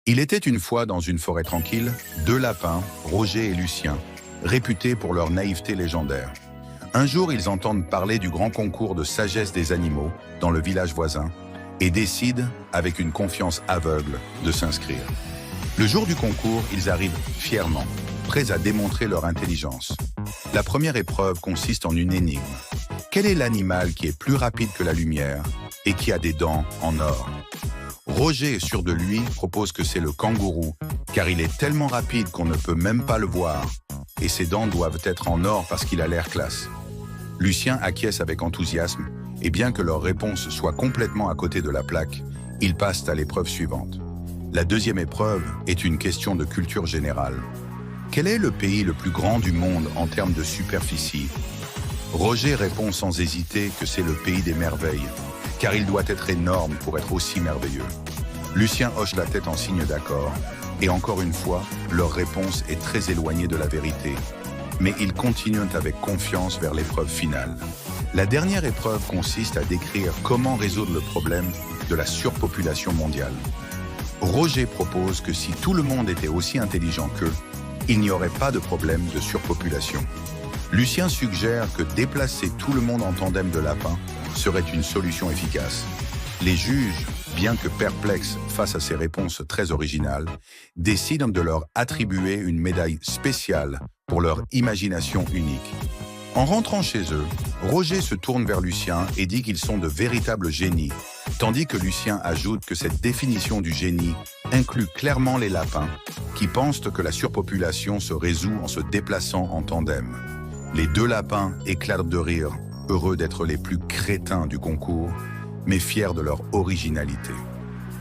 Il était une fois dans une forêt tranquille, deux lapins, Roger et Lucien, réputés pour leur naïveté légendaire. Un jour, ils entendent parler du grand concours de sagesse des animaux dans le village voisin et décident, avec une confiance aveugle, de s'inscrire. Le jour du concours, ils arrivent fièrement, prêts à démontrer leur intelligence. La première épreuve consiste en une énigme. Quel est l'animal qui est plus rapide que la lumière et qui a des dents en or ? Roger, sûr de lui, propose que c'est le kangourou, car il est tellement rapide qu'on ne peut même pas le voir, et ses dents doivent être en or parce qu'il a l'air classe. Lucien acquiesce avec enthousiasme, et bien que leur réponse soit complètement à côté de la plaque, ils passent à l'épreuve suivante. La deuxième épreuve est une question de culture générale. Quel est le pays le plus grand du monde en termes de superficie ? Roger répond sans hésiter que c'est le pays des merveilles, car il doit être énorme pour être aussi merveilleux. Lucien hoche la tête en signe d'accord, et encore une fois, leur réponse est très éloignée de la vérité. Mais ils continuent avec confiance vers l'épreuve finale. La dernière épreuve consiste à décrire comment résoudre le problème de la surpopulation mondiale. Roger propose que si tout le monde était aussi intelligent qu'eux, il n'y aurait pas de problème de surpopulation. Lucien suggère que déplacer tout le monde en tandem de lapins serait une solution efficace. Les juges, bien que perplexes face à ces réponses très originales, décident de leur attribuer une médaille spéciale pour leur imagination unique. En rentrant chez eux, Roger se tourne vers Lucien et dit qu'ils sont de véritables génies, tandis que Lucien ajoute que cette définition du génie inclut clairement les lapins, qui pensent que la surpopulation se résout en se déplaçant en tandem. Les deux lapins éclatent de rire, heureux d'être les plus crétins du concours, mais fiers de leur originalité.